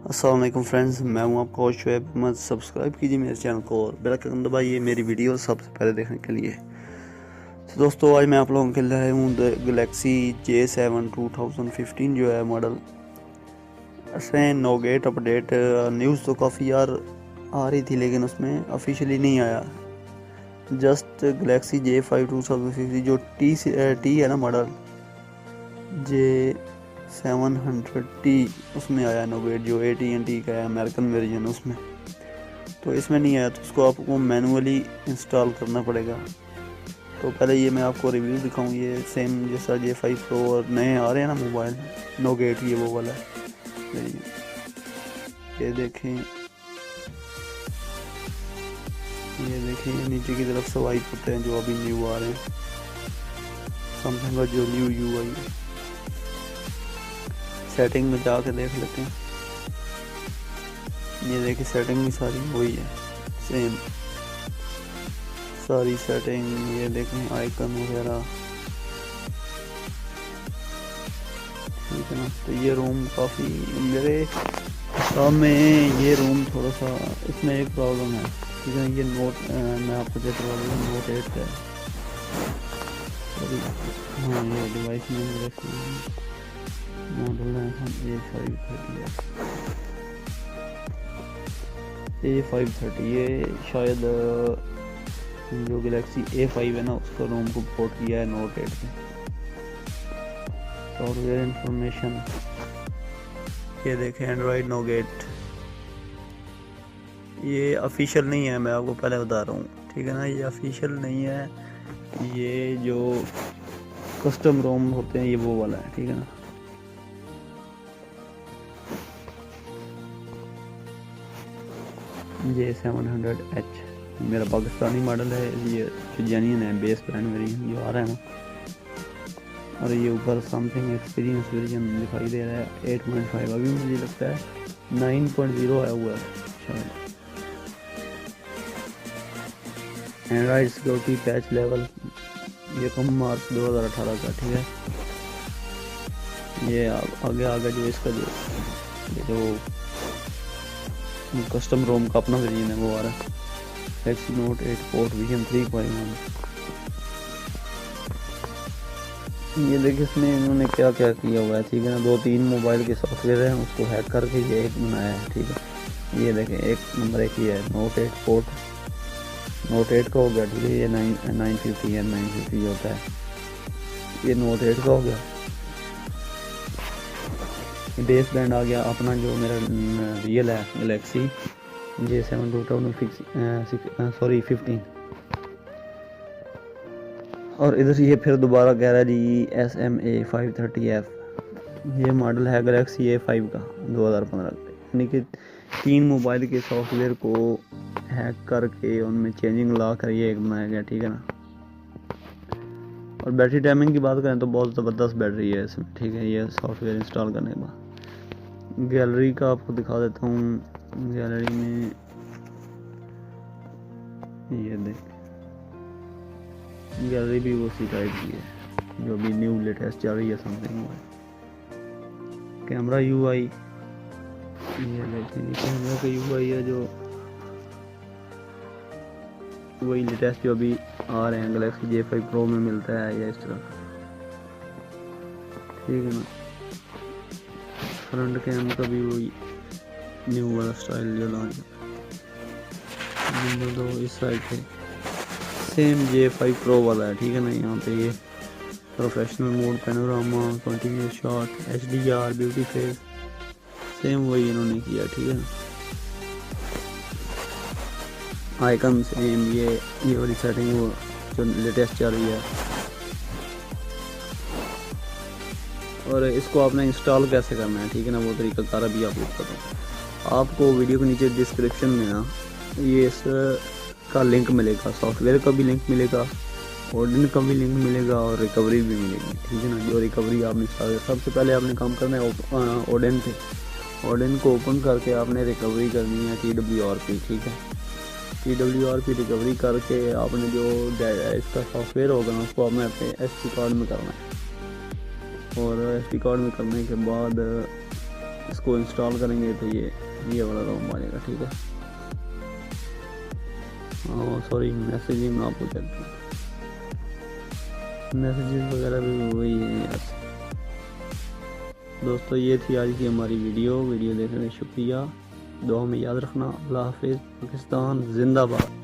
अस्सलाम वालेकुम फ्रेंड्स, मैं हूं आपका होस्ट शुएब अहमद। सब्सक्राइब कीजिए मेरे चैनल को और बेल आइकन दबाइए मेरी वीडियो सबसे पहले देखने के लिए। तो दोस्तों, आज मैं आप लोगों के लिए लाया हूँ गैलेक्सी J7 2015 जो है मॉडल। इसमें नोगेट अपडेट न्यूज़ तो काफ़ी यार आ रही थी, लेकिन उसमें ऑफिशियली नहीं आया। जस्ट गैलेक्सी J5 2015 जो टी है ना मॉडल, J700T, उसमें आया नोगेट जो AT&T का है अमेरिकन वर्जन उसमें। तो इसमें नहीं आया तो उसको आपको मैनुअली इंस्टॉल करना पड़ेगा। तो पहले ये मैं आपको रिव्यू दिखाऊं। ये सेम जैसा J5 Pro और नए आ रहे हैं ना मोबाइल नोगेट, ये वो वाला है। ये देखें, ये नीचे की तरफ स्वाइप होते हैं जो अभी न्यू आ रहे हैं। सैमसंग का जो न्यू UI सेटिंग में जाके देख लेते हैं। ये देखिए सेटिंग भी सारी वही है, सेम सारी सेटिंग। ये देखें आइकन वगैरह, ठीक है ना। तो ये रूम काफ़ी मेरे हिसाब में, ये रूम थोड़ा सा, इसमें एक प्रॉब्लम है, ठीक है। ये नोट मैं आपको चेक करवा दूँ, नोट 8 का है। हाँ, ये डिवाइस में मॉडल है A530। ये शायद जो गैलेक्सी A5 है ना, उसका रोम को पोर्ट किया है नोट 8 में। सॉफ्टवेयर इंफॉर्मेशन, ये देखें एंड्रॉयड नोगेट। ये ऑफिशियल नहीं है, मैं आपको पहले बता रहा हूँ, ठीक है ना। ये ऑफिशियल नहीं है, ये जो कस्टम रोम होते हैं ये वो वाला है, ठीक है ना। J700H मेरा पाकिस्तानी मॉडल है। ये जो जेन्युइन है, बेस ब्रांड वेरिएंट जो आ रहा है ना। और ये ऊपर समथिंग एक्सपीरियंस वर्जन दिखाई दे रहा है 8.5। अभी मुझे लगता है 9.0 आया हुआ है शायद। एंड्रॉइड सिक्योरिटी पैच लेवल, ये कम मार्च 2018 का, ठीक है। ये आगे जो इसका जो कस्टम रोम का अपना वर्जन है वो आ रहा है। Galaxy note 8 port vision 3.1। ये देखिए इसमें इन्होंने क्या क्या किया हुआ है, ठीक है ना। 2-3 मोबाइल के सॉफ्टवेयर हैं, उसको हैक करके ये एक बनाया है, ठीक है। ये देखें, एक नंबर एक ये है नोट 8 पोर्ट, नोट 8 का हो गया, ठीक है। ये 950 है, 950 होता है। ये नोट 8 का हो गया। बेस ब्रांड आ गया अपना जो मेरा रियल है, गैलेक्सी J7 2015। और इधर ये फिर दोबारा कह रहा है जी SMA 530F। ये मॉडल है गैलेक्सी A5 का 2015 का, यानी कि 3 मोबाइल के सॉफ्टवेयर को हैक करके उनमें चेंजिंग ला कर ये एक बनाया गया, ठीक है ना। और बैटरी टाइमिंग की बात करें तो बहुत ज़बरदस्त बैटरी है इसमें, ठीक है। ये सॉफ्टवेयर इंस्टॉल करने के बाद गैलरी का आपको दिखा देता हूँ। गैलरी में ये देख, गैलरी भी उसी टाइप की है जो भी न्यू लेटेस्ट चल रही है समथिंग। कैमरा UI, ये देखें कैमरा का UI है जो वही लेटेस्ट जो अभी आ रहे हैं गैलेक्सी J5 Pro में मिलता है, या इस तरह का, ठीक है ना। फ्रंट कैमरा का भी वही न्यू वाला स्टाइल जो लॉन्च नंबर 2 इस साइड पे सेम J5 Pro वाला है, ठीक है ना। यहाँ पे ये professional mode, panorama, continuous shot, HDR, beauty face, same वही इन्होंने किया, ठीक है ना। आइकन सेम, ये वाली सेटिंग वो जो लेटेस्ट चल रही है। और इसको आपने इंस्टॉल कैसे करना है, ठीक है ना, वो तरीका कार अभी आपको बताता हूँ। आपको वीडियो के नीचे डिस्क्रिप्शन में ना ये इसका लिंक मिलेगा, सॉफ्टवेयर का भी लिंक मिलेगा, ओडेन का भी लिंक मिलेगा और रिकवरी भी मिलेगी, ठीक है ना। जो रिकवरी आपने सबसे पहले आपने काम करना है ओडेन पे। ओडेन को ओपन करके आपने रिकवरी करनी है TWRP, ठीक है। TWRP रिकवरी करके आपने जो इसका सॉफ्टवेयर होगा ना, उसको आपने अपने SD कार्ड में करना है। और SD कार्ड में करने के बाद इसको इंस्टॉल करेंगे तो ये वाला रोम बनेगा, ठीक है। हाँ सॉरी, मैसेजिंग में आपको चलते हैं, मैसेजेस वगैरह भी वही है यार। दोस्तों ये थी आज की हमारी वीडियो देखने का शुक्रिया। दुआ में याद रखना। अल्लाह हाफिज़। पाकिस्तान जिंदाबाद।